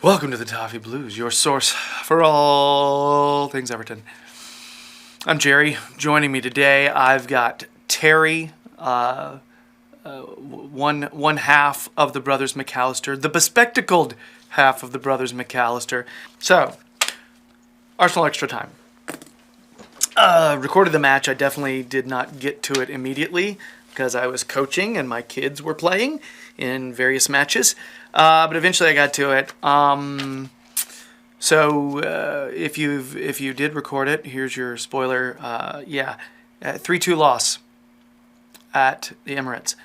Welcome to the Toffee Blues, your source for all things Everton. I'm Gerry. Joining me today, I've got Terry, one half of the Brothers McAllister, the bespectacled half of the Brothers McAllister. So, Arsenal extra time. Recorded the match. I definitely did not get to it immediately because I was coaching and my kids were playing in various matches. But eventually I got to it. So if you did record it, here's your spoiler. 3-2 loss at the Emirates.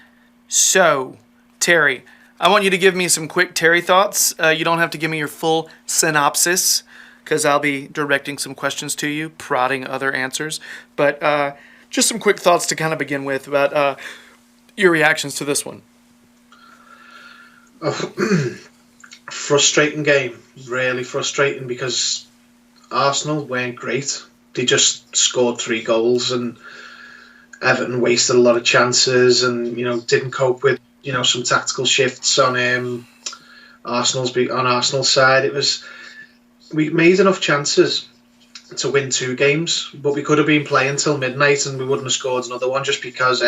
So, Terry, I want you to give me some quick Terry thoughts. You don't have to give me your full synopsis because I'll be directing some questions to you, prodding other answers. But just some quick thoughts to kind of begin with about your reactions to this one. Frustrating game, really frustrating because Arsenal weren't great. They just scored 3 goals and Everton wasted a lot of chances and didn't cope with some tactical shifts on Arsenal's side. We made enough chances to win 2 games, but we could have been playing till midnight and we wouldn't have scored another one just because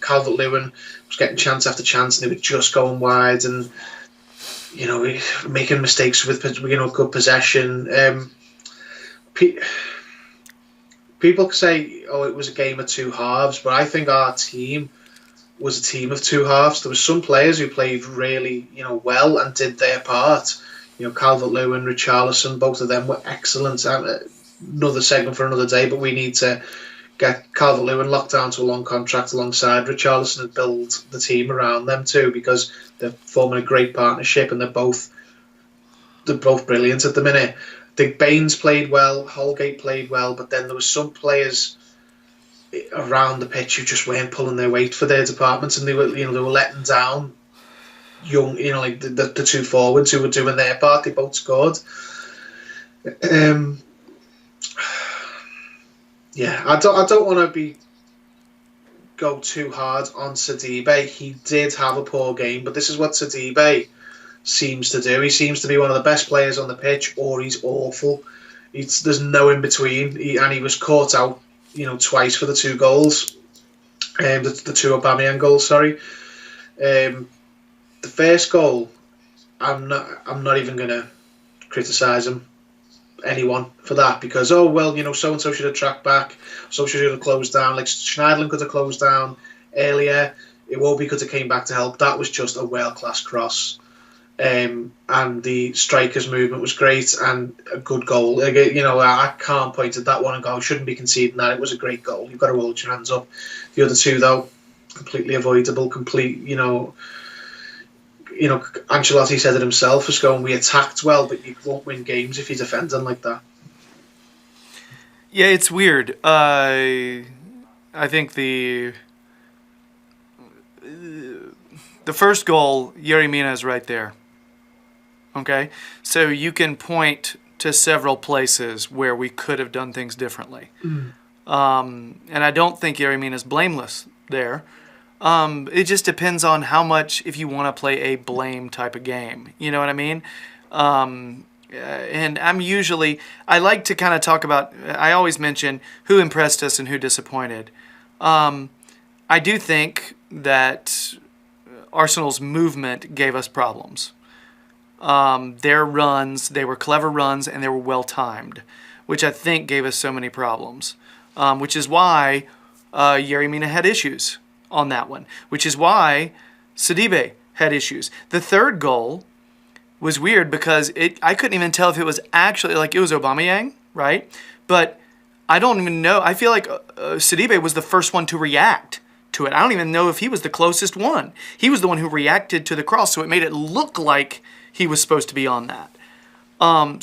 Calvert-Lewin was getting chance after chance and they were just going wide and making mistakes with good possession. People say, "Oh, it was a game of 2 halves," but I think our team was a team of 2 halves. There were some players who played really well and did their part. Calvert-Lewin, Richarlison, both of them were excellent. Another segment for another day, but we need to get Calvert-Lewin locked down to a long contract alongside Richarlison and build the team around them too, because they're forming a great partnership and they're both brilliant at the minute. I think Baines played well, Holgate played well, but then there were some players around the pitch who just weren't pulling their weight for their departments, and they were letting down young, like the 2 forwards who were doing their part. They both scored. I don't want to go too hard on Sidibe. He did have a poor game, but this is what Sidibe seems to do. He seems to be one of the best players on the pitch, or he's awful. There's no in between. He was caught out, twice for the 2 goals, the 2 Aubameyang goals. Sorry, the first goal, I'm not even gonna criticise anyone for that because so and so should have tracked back, so should have closed down. Like Schneiderlin could have closed down earlier. Iwobi could have came back to help. That was just a world class cross, and the striker's movement was great and a good goal. I can't point at that one and go, shouldn't be conceding that. It was a great goal. You've got to hold your hands up. The other 2 though, completely avoidable. Ancelotti said it himself, as going, we attacked well, but you won't win games if you're defending like that. Yeah, it's weird. I think the first goal, Yerry Mina is right there. Okay? So you can point to several places where we could have done things differently. And I don't think Yerry Mina is blameless there. It just depends on how much, if you want to play a blame type of game. You know what I mean? And I like to kind of talk about, I always mention who impressed us and who disappointed. I do think that Arsenal's movement gave us problems. Their runs, they were clever runs and they were well timed, which I think gave us so many problems. Which is why Yerry Mina had issues on that one, which is why Sidibe had issues. The third goal was weird because I couldn't even tell if it was actually, like, it was Aubameyang, right? But I don't even know. I feel like Sidibe was the first one to react to it. I don't even know if he was the closest one. He was the one who reacted to the cross, so it made it look like he was supposed to be on that.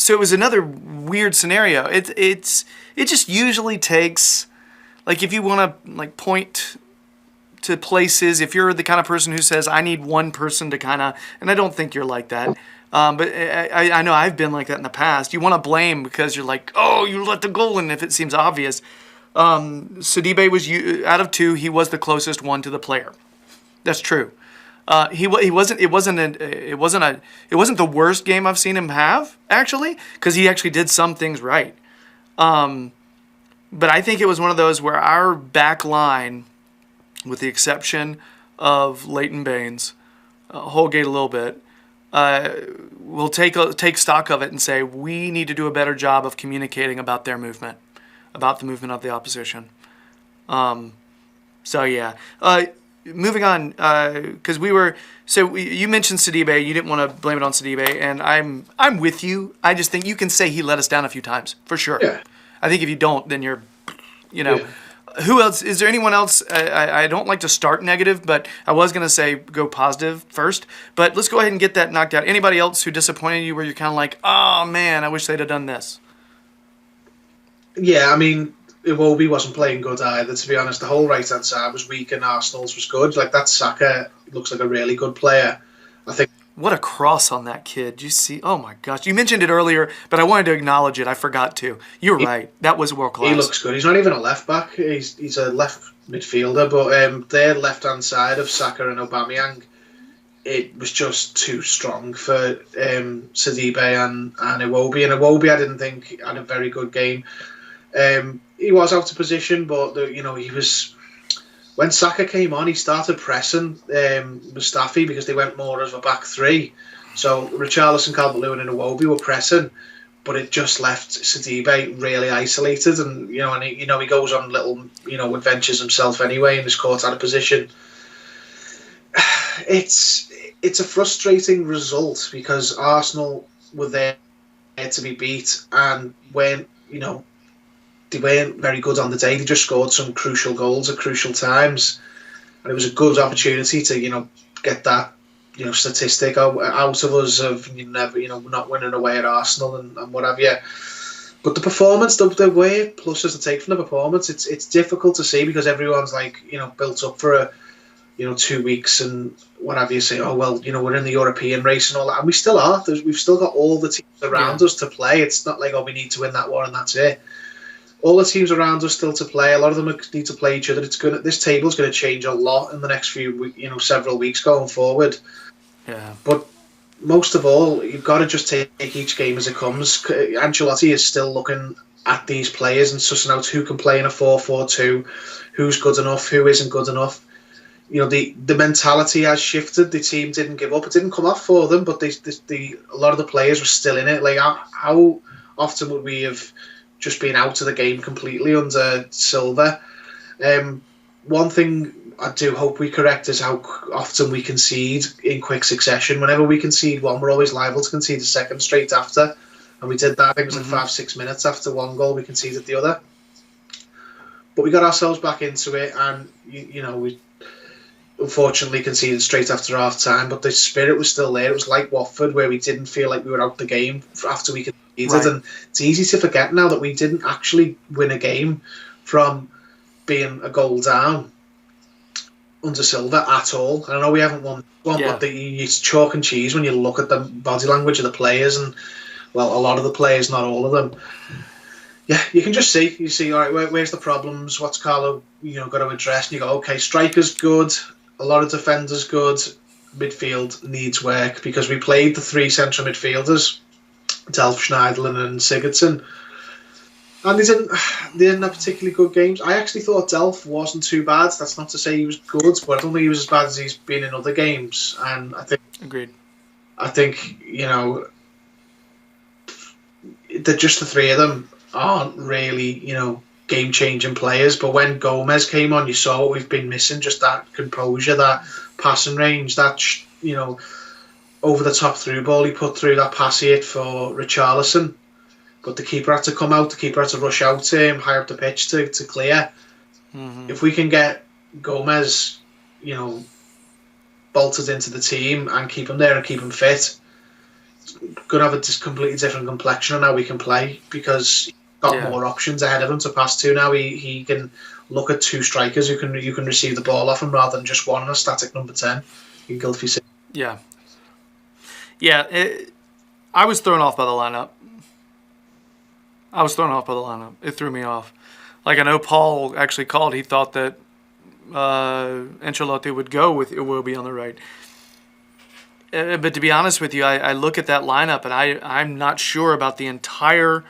So it was another weird scenario. It just usually takes, like, if you want to, like, point to places, if you're the kind of person who says, I need one person to kind of, and I don't think you're like that, but I know I've been like that in the past. You want to blame because you're like, oh, you let the goal in if it seems obvious. Sidibe was, out of 2, he was the closest one to the player. That's true. He wasn't. It wasn't the worst game I've seen him have, actually, because he actually did some things right. But I think it was one of those where our back line, with the exception of Leighton Baines, Holgate a little bit, we'll take stock of it and say we need to do a better job of communicating about their movement, about the movement of the opposition. So yeah, moving on, because you mentioned Sidibe. You didn't want to blame it on Sidibe, and I'm with you. I just think you can say he let us down a few times for sure. Yeah. I think if you don't, then you're, Yeah. Who else? Is there anyone else? I don't like to start negative, but I was going to say go positive first. But let's go ahead and get that knocked out. Anybody else who disappointed you where you're kind of like, oh, man, I wish they'd have done this? Yeah, I mean, Iwobi wasn't playing good either, to be honest. The whole right-hand side was weak and Arsenal's was good. Like, that Saka looks like a really good player. I think. What a cross on that kid. You see? Oh, my gosh. You mentioned it earlier, but I wanted to acknowledge it. I forgot to. You're right. That was world class. He looks good. He's not even a left-back. He's a left midfielder. But their left-hand side of Saka and Aubameyang, it was just too strong for Sidibe and Iwobi. And Iwobi, I didn't think had a very good game. He was out of position, but he was. When Saka came on, he started pressing Mustafi because they went more as a back three. So Richarlison, Calvert-Lewin, and Iwobi were pressing, but it just left Sidibe really isolated. And he goes on little adventures himself anyway and is caught out of position. It's a frustrating result because Arsenal were there to be beat, and when they weren't very good on the day. They just scored some crucial goals at crucial times, and it was a good opportunity to get that statistic out of us of never not winning away at Arsenal and what have you. But the performance, there were pluses to take from the performance. It's difficult to see because everyone's built up for 2 weeks and what have you. Say, oh well, we're in the European race and all that, and we still are. We've still got all the teams around us to play. It's not like we need to win that one and that's it. All the teams around us still to play. A lot of them need to play each other. This table's going to change a lot in the next several weeks going forward. Yeah. But most of all, you've got to just take each game as it comes. Ancelotti is still looking at these players and sussing out who can play in a 4-4-2, who's good enough, who isn't good enough. The mentality has shifted. The team didn't give up. It didn't come off for them, but a lot of the players were still in it. Like, how often would we have just been out of the game completely under Silva? One thing I do hope we correct is how often we concede in quick succession. Whenever we concede one, we're always liable to concede a second straight after. And we did that, I think it was like 5-6 minutes after one goal, we conceded the other. But we got ourselves back into it, and we unfortunately conceded straight after half time, but the spirit was still there. It was like Watford, where we didn't feel like we were out the game after we conceded. Right. And it's easy to forget now that we didn't actually win a game from being a goal down under Silva at all. I know we haven't won one, but it's chalk and cheese when you look at the body language of the players, and well, a lot of the players, not all of them. Yeah, you can just see. You see, all right, where's the problems? What's Carlo, got to address? And you go, okay, strikers good, a lot of defenders good, midfield needs work, because we played the three central midfielders, Delph, Schneiderlin and Sigurdsson, and they didn't have particularly good games. I actually thought Delph wasn't too bad. That's not to say he was good, but I don't think he was as bad as he's been in other games. And I think agreed. I think that just the three of them aren't really game changing players. But when Gomez came on, you saw what we've been missing: just that composure, that passing range, that over the top through ball he put through that pass hit for Richarlison. But the keeper had to come out, the keeper had to rush out to him, higher up the pitch to clear. Mm-hmm. If we can get Gomez, bolted into the team and keep him there and keep him fit, it's going to have a completely different complexion on how we can play, because he's got more options ahead of him to pass to now. He can look at two strikers who can receive the ball off him rather than just one, a static number 10. You can go I was thrown off by the lineup. It threw me off. Like, I know Paul actually called. He thought that Ancelotti would go with Iwobi on the right. But to be honest with you, I look at that lineup and I'm not sure about the entire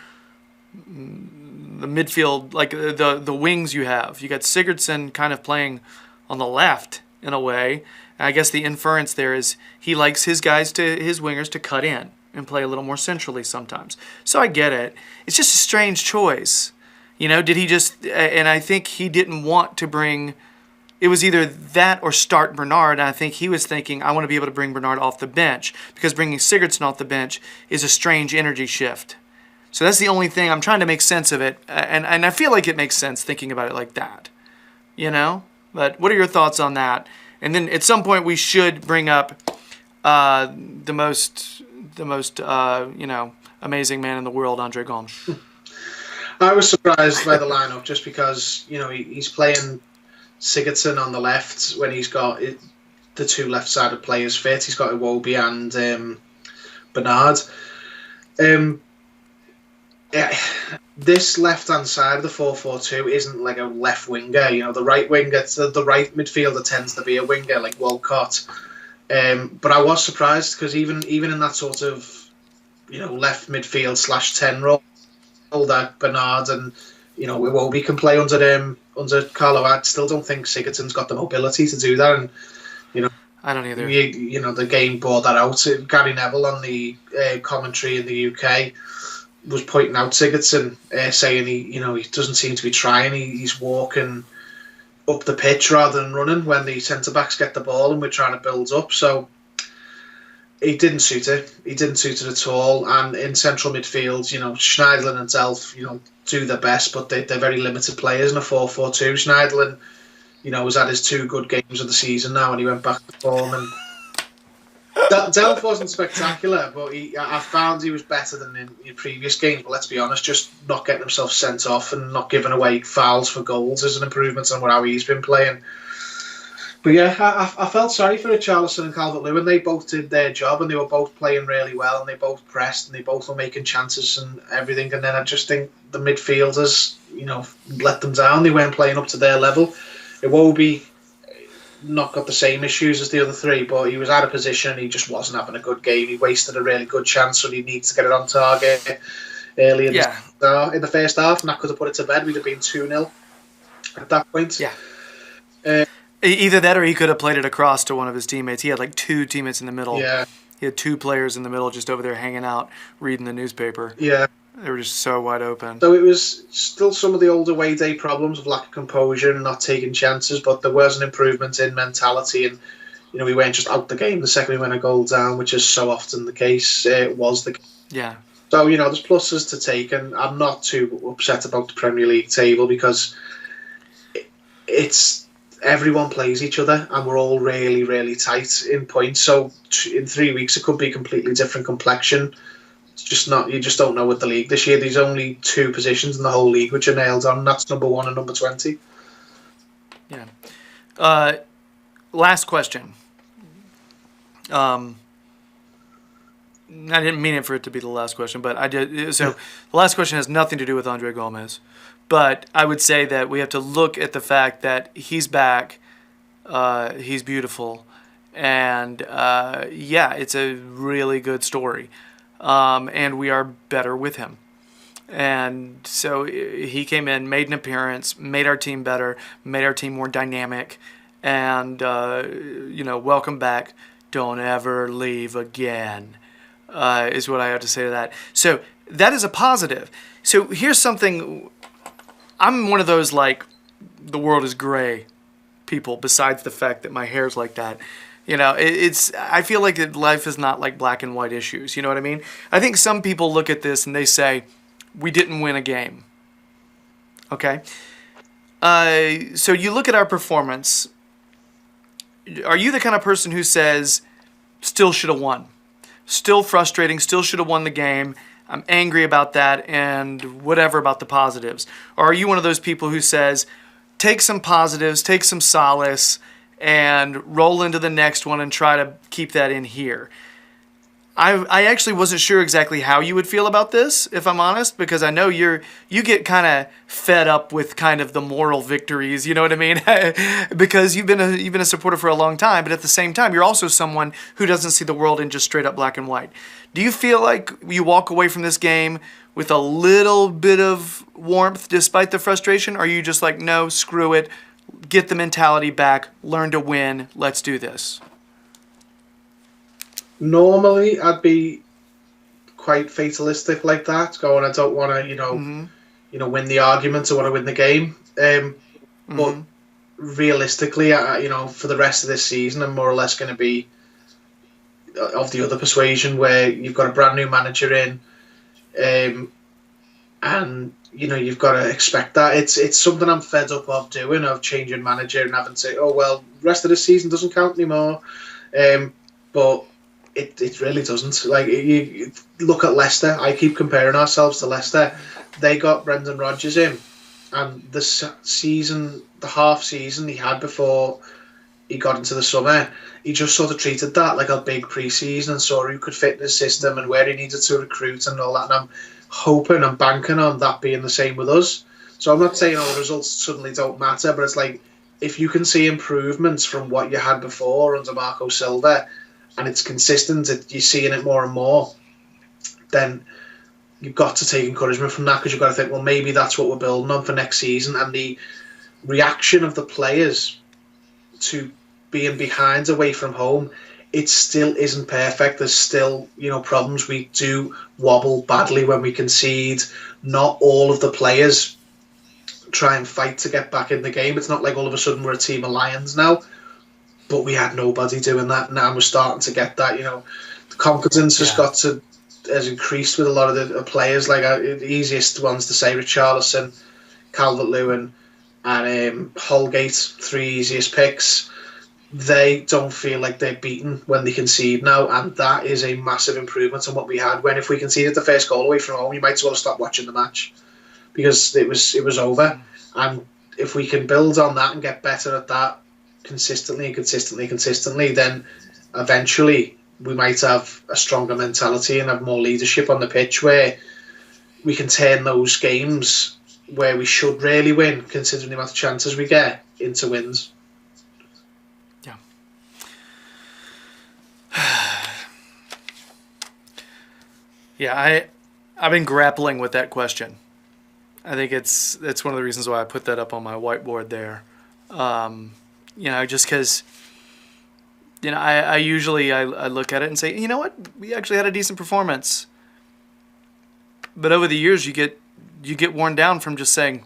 the midfield, like the wings you have. You got Sigurdsson kind of playing on the left in a way. And I guess the inference there is he likes his wingers to cut in and play a little more centrally sometimes. So I get it. It's just a strange choice. Did he just, and I think he didn't want to bring, it was either that or start Bernard, and I think he was thinking, I want to be able to bring Bernard off the bench, because bringing Sigurdsson off the bench is a strange energy shift. So that's the only thing, I'm trying to make sense of it, and I feel like it makes sense thinking about it like that, But what are your thoughts on that? And then at some point we should bring up the most amazing man in the world, Andre Gomes. I was surprised by the lineup just because he's playing Sigurdsson on the left when he's got the two left-sided players fit. He's got Iwobi and Bernard. This left-hand side of the 4-4-2 isn't like a left winger. The right winger, the right midfielder tends to be a winger like Walcott. But I was surprised because even in that sort of left midfield /10 role, that Bernard and Iwobi can play under Carlo. I still don't think Sigurdsson's got the mobility to do that, and I don't either. The game bore that out. Gary Neville on the commentary in the UK was pointing out Sigurdsson, saying he doesn't seem to be trying. He's walking up the pitch rather than running when the centre backs get the ball and we're trying to build up. So he didn't suit it. He didn't suit it at all. And in central midfield, Schneiderlin and Delph, do their best, but they're very limited players in a 4-4-2. Schneiderlin, has had his 2 good games of the season now, and he went back to form. And Delph wasn't spectacular, but I found he was better than in previous games. But let's be honest, just not getting himself sent off and not giving away fouls for goals is an improvement on how he's been playing. But yeah, I felt sorry for Richarlison and Calvert-Lewin. They both did their job and they were both playing really well and they both pressed and they both were making chances and everything. And then I just think the midfielders, let them down. They weren't playing up to their level. Iwobi not got the same issues as the other 3, but he was out of position and he just wasn't having a good game. He wasted a really good chance, so he needs to get it on target early in the first half, and that could have put it to bed. We'd have been 2-0 at that point. Yeah. Either that or he could have played it across to one of his teammates. He had like 2 teammates in the middle. Yeah. He had 2 players in the middle just over there hanging out, reading the newspaper. Yeah. They were just so wide open. So it was still some of the old away day problems of lack of composure and not taking chances, but there was an improvement in mentality and, we weren't just out the game the second we went a goal down, which is so often the case. It was the case. Yeah. So, there's pluses to take, and I'm not too upset about the Premier League table because it's everyone plays each other and we're all really, really tight in points. So in 3 weeks, it could be a completely different complexion. It's just not, you just don't know with the league this year. There's only 2 positions in the whole league which are nailed on, and that's number 1 and number 20. Yeah. Last question. I didn't mean it for it to be the last question, but I did. So the last question has nothing to do with Andre Gomes, but I would say that we have to look at the fact that he's back. He's beautiful, and it's a really good story. And we are better with him. And so he came in, made an appearance, made our team better, made our team more dynamic, and, welcome back. Don't ever leave again, is what I have to say to that. So that is a positive. So here's something. I'm one of those, the world is gray people, besides the fact that my hair's like that. I feel like life is not like black and white issues. You know what I mean? I think some people look at this and they say, we didn't win a game. Okay? So you look at our performance. Are you the kind of person who says, still should have won? Still frustrating, still should have won the game. I'm angry about that and whatever about the positives. Or are you one of those people who says, take some positives, take some solace, and roll into the next one and try to keep that in here? I actually wasn't sure exactly how you would feel about this, if I'm honest, because I know you get kind of fed up with kind of the moral victories, you know what I mean? Because you've been a supporter for a long time, but at the same time, you're also someone who doesn't see the world in just straight up black and white. Do you feel like you walk away from this game with a little bit of warmth despite the frustration? Or are you just like, no, screw it, get the mentality back, learn to win, let's do this? Normally, I'd be quite fatalistic like that, going, I don't want to, Mm-hmm. win the argument. I want to win the game. But Mm-hmm. realistically, for the rest of this season, I'm more or less going to be of the other persuasion where you've got a brand new manager in, and you've got to expect that. It's something I'm fed up of doing, of changing manager and having to say, oh well, the rest of the season doesn't count anymore. But it really doesn't. Like, you look at Leicester. I keep comparing ourselves to Leicester. They got Brendan Rodgers in, and the half season he had before he got into the summer, he just sort of treated that like a big pre-season and saw who could fit in his system and where he needed to recruit and all that. And I'm hoping and banking on that being the same with us. So I'm not saying all the results suddenly don't matter, but it's like, if you can see improvements from what you had before under Marco Silva, and it's consistent, you're seeing it more and more, then you've got to take encouragement from that, because you've got to think, well, maybe that's what we're building on for next season. And the reaction of the players to being behind away from home, it still isn't perfect. There's still, problems. We do wobble badly when we concede. Not all of the players try and fight to get back in the game. It's not like all of a sudden we're a team of lions now, but we had nobody doing that. Now we're starting to get that. The confidence has increased with a lot of the players. Like, the easiest ones to say: Richarlison, Calvert-Lewin, and Holgate, 3 easiest picks. They don't feel like they're beaten when they concede now, and that is a massive improvement on what we had. When, if we conceded the first goal away from home, you might as well stop watching the match, because it was over. And if we can build on that and get better at that consistently, then eventually we might have a stronger mentality and have more leadership on the pitch, where we can turn those games where we should really win, considering the amount of chances we get, into wins. Yeah. Yeah, I've been grappling with that question. I think it's one of the reasons why I put that up on my whiteboard there. Just because, I usually look at it and say, you know what, we actually had a decent performance. But over the years, you get worn down from just saying,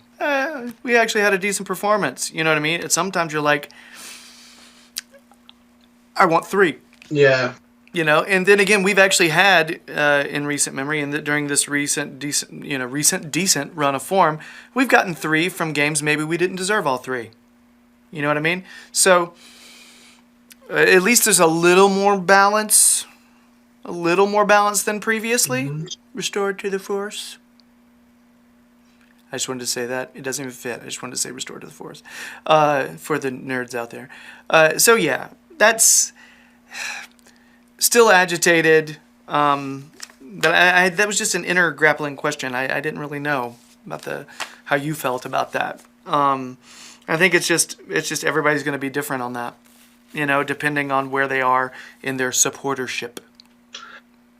we actually had a decent performance. You know what I mean? And sometimes you're like, I want 3. Yeah. And then again, we've actually had in recent memory, and during this recent decent run of form, we've gotten 3 from games maybe we didn't deserve all 3. You know what I mean? So at least there's a little more balance than previously. Mm-hmm. Restored to the force. I just wanted to say that. It doesn't even fit. I just wanted to say restored to the force for the nerds out there. So yeah, that's still agitated. That was just an inner grappling question. I didn't really know about how you felt about that. I think it's just everybody's going to be different on that, depending on where they are in their supportership,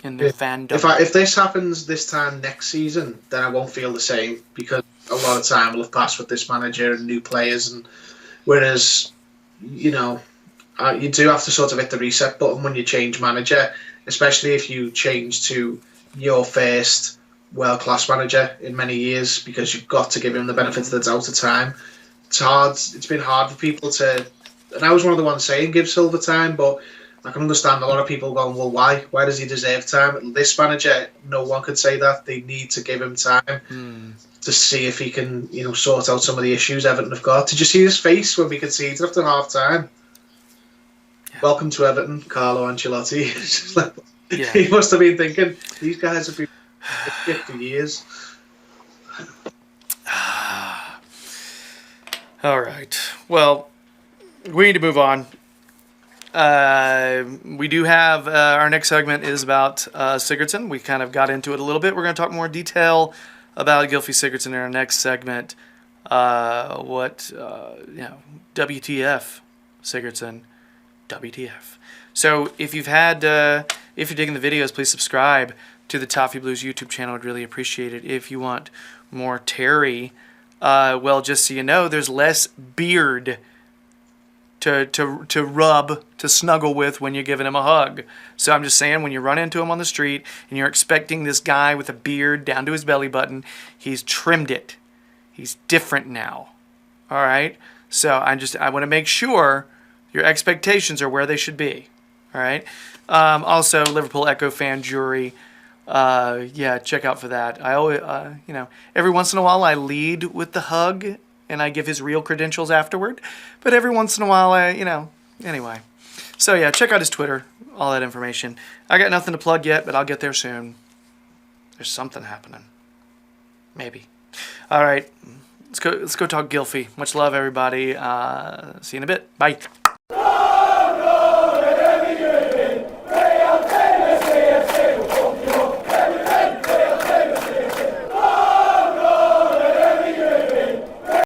in their fandom. If this happens this time next season, then I won't feel the same, because a lot of time will have passed with this manager and new players, and whereas you do have to sort of hit the reset button when you change manager, especially if you change to your first world-class manager in many years, because you've got to give him the benefits of the doubt of time. It's been hard for people to, and I was one of the ones saying give Silva time, but I can understand a lot of people going, well, why does he deserve time? This manager, no one could say that. They need to give him time to see if he can sort out some of the issues Everton have got. Did you see his face when we conceded after half time? Yeah. Welcome to Everton, Carlo Ancelotti. He must have been thinking, these guys have been for years. All right. Well, we need to move on. We do have our next segment is about Sigurdsson. We kind of got into it a little bit. We're going to talk more detail about Gylfi Sigurdsson in our next segment. WTF Sigurdsson, WTF. So if you've had, if you're digging the videos, please subscribe to the Toffee Blues YouTube channel. I'd really appreciate it. If you want more Terry, well, just so you know, there's less beard to rub, to snuggle with when you're giving him a hug. So I'm just saying, when you run into him on the street and you're expecting this guy with a beard down to his belly button, he's trimmed it. He's different now. All right? So I want to make sure your expectations are where they should be. All right? Also, Liverpool Echo fan jury. Yeah, check out for that. I always, every once in a while I lead with the hug and I give his real credentials afterward. But every once in a while, anyway. So yeah, check out his Twitter, all that information. I got nothing to plug yet, but I'll get there soon. There's something happening. Maybe. All right, let's go talk Gylfi. Much love, everybody. See you in a bit. Bye.